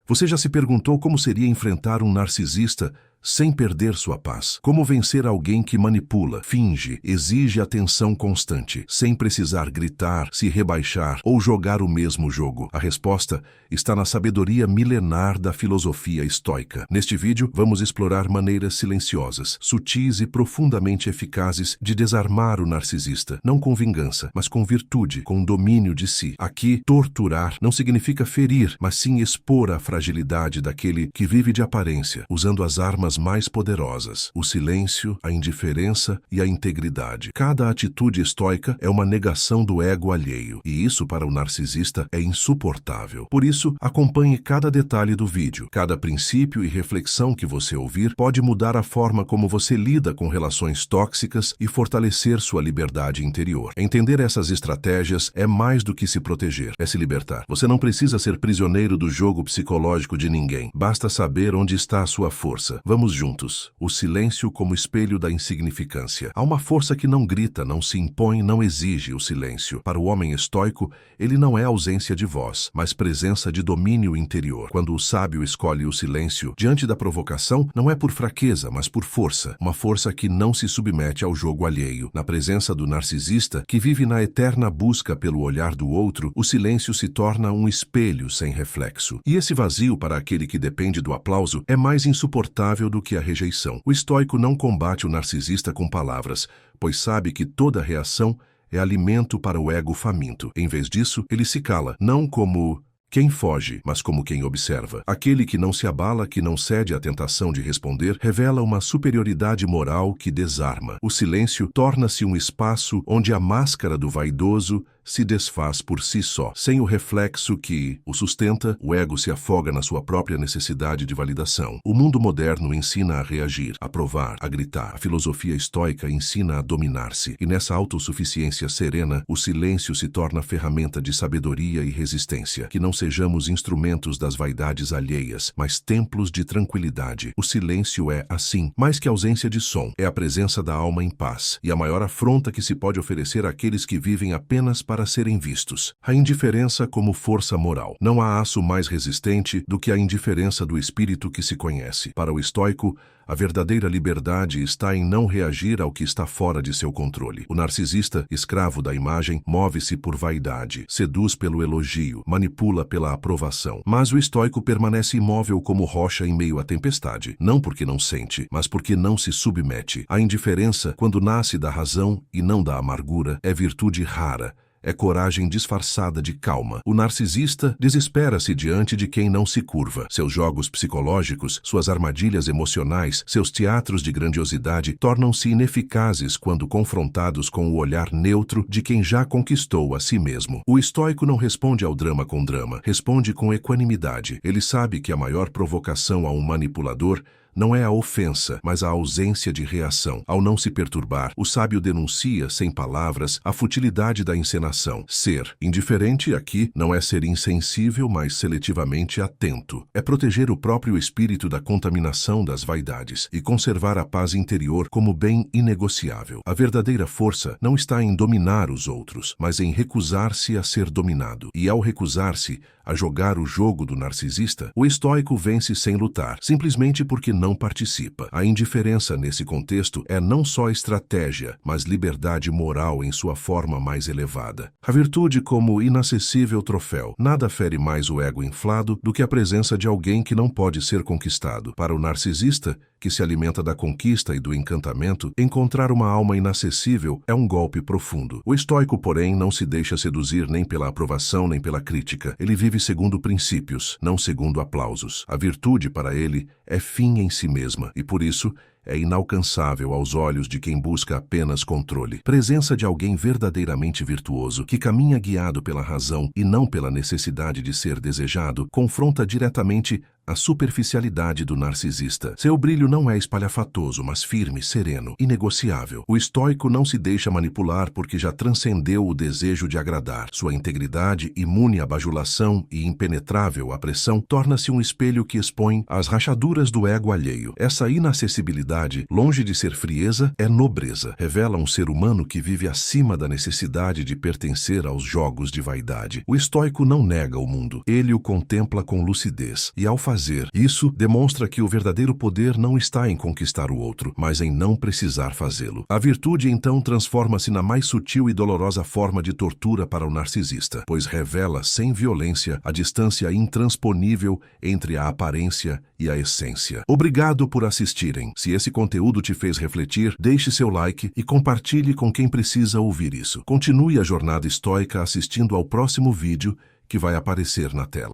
Você já se perguntou como seria enfrentar um narcisista sem perder sua paz? Como vencer alguém que manipula, finge, exige atenção constante, sem precisar gritar, se rebaixar ou jogar o mesmo jogo? A resposta está na sabedoria milenar da filosofia estoica. Neste vídeo, vamos explorar maneiras silenciosas, sutis e profundamente eficazes de desarmar o narcisista, não com vingança, mas com virtude, com domínio de si. Aqui, torturar não significa ferir, mas sim expor a fragilidade daquele que vive de aparência, usando as armas mais poderosas: o silêncio, a indiferença e a integridade. Cada atitude estoica é uma negação do ego alheio, e isso para o narcisista é insuportável. Por isso, acompanhe cada detalhe do vídeo. Cada princípio e reflexão que você ouvir pode mudar a forma como você lida com relações tóxicas e fortalecer sua liberdade interior. Entender essas estratégias é mais do que se proteger, é se libertar. Você não precisa ser prisioneiro do jogo psicológico de ninguém. Basta saber onde está a sua força. Vamos juntos. O silêncio como espelho da insignificância. Há uma força que não grita, não se impõe, não exige o silêncio. Para o homem estoico, ele não é ausência de voz, mas presença de domínio interior. Quando o sábio escolhe o silêncio diante da provocação, não é por fraqueza, mas por força. Uma força que não se submete ao jogo alheio. Na presença do narcisista, que vive na eterna busca pelo olhar do outro, o silêncio se torna um espelho sem reflexo. E esse vazio para aquele que depende do aplauso é mais insuportável do que a rejeição. O estoico não combate o narcisista com palavras, pois sabe que toda reação é alimento para o ego faminto. Em vez disso, ele se cala, não como quem foge, mas como quem observa. Aquele que não se abala, que não cede à tentação de responder, revela uma superioridade moral que desarma. O silêncio torna-se um espaço onde a máscara do vaidoso se desfaz por si só. Sem o reflexo que o sustenta, o ego se afoga na sua própria necessidade de validação. O mundo moderno ensina a reagir, a provar, a gritar. A filosofia estoica ensina a dominar-se. E nessa autossuficiência serena, o silêncio se torna ferramenta de sabedoria e resistência. Que não sejamos instrumentos das vaidades alheias, mas templos de tranquilidade. O silêncio é, assim, mais que ausência de som. É a presença da alma em paz. E a maior afronta que se pode oferecer àqueles que vivem apenas para serem vistos. A indiferença como força moral. Não há aço mais resistente do que a indiferença do espírito que se conhece. Para o estoico, a verdadeira liberdade está em não reagir ao que está fora de seu controle. O narcisista, escravo da imagem, move-se por vaidade, seduz pelo elogio, manipula pela aprovação. Mas o estoico permanece imóvel como rocha em meio à tempestade, não porque não sente, mas porque não se submete. A indiferença, quando nasce da razão e não da amargura, é virtude rara. É coragem disfarçada de calma. O narcisista desespera-se diante de quem não se curva. Seus jogos psicológicos, suas armadilhas emocionais, seus teatros de grandiosidade tornam-se ineficazes quando confrontados com o olhar neutro de quem já conquistou a si mesmo. O estoico não responde ao drama com drama, responde com equanimidade. Ele sabe que a maior provocação a um manipulador não é a ofensa, mas a ausência de reação. Ao não se perturbar, o sábio denuncia, sem palavras, a futilidade da encenação. Ser indiferente aqui não é ser insensível, mas seletivamente atento. É proteger o próprio espírito da contaminação das vaidades e conservar a paz interior como bem inegociável. A verdadeira força não está em dominar os outros, mas em recusar-se a ser dominado. E ao recusar-se a jogar o jogo do narcisista, o estoico vence sem lutar, simplesmente porque não participa. A indiferença nesse contexto é não só estratégia, mas liberdade moral em sua forma mais elevada. A virtude como inacessível troféu. Nada fere mais o ego inflado do que a presença de alguém que não pode ser conquistado. Para o narcisista, que se alimenta da conquista e do encantamento, encontrar uma alma inacessível é um golpe profundo. O estoico, porém, não se deixa seduzir nem pela aprovação nem pela crítica. Ele vive segundo princípios, não segundo aplausos. A virtude, para ele, é fim em si mesma, e por isso é inalcançável aos olhos de quem busca apenas controle. Presença de alguém verdadeiramente virtuoso, que caminha guiado pela razão e não pela necessidade de ser desejado, confronta diretamente a superficialidade do narcisista. Seu brilho não é espalhafatoso, mas firme, sereno, inegociável. O estoico não se deixa manipular porque já transcendeu o desejo de agradar. Sua integridade, imune à bajulação e impenetrável à pressão, torna-se um espelho que expõe as rachaduras do ego alheio. Essa inacessibilidade verdade, longe de ser frieza, é nobreza. Revela um ser humano que vive acima da necessidade de pertencer aos jogos de vaidade. O estoico não nega o mundo, ele o contempla com lucidez. E ao fazer isso, demonstra que o verdadeiro poder não está em conquistar o outro, mas em não precisar fazê-lo. A virtude, então, transforma-se na mais sutil e dolorosa forma de tortura para o narcisista, pois revela, sem violência, a distância intransponível entre a aparência e a essência. Obrigado por assistirem. Se esse conteúdo te fez refletir, deixe seu like e compartilhe com quem precisa ouvir isso. Continue a jornada estoica assistindo ao próximo vídeo que vai aparecer na tela.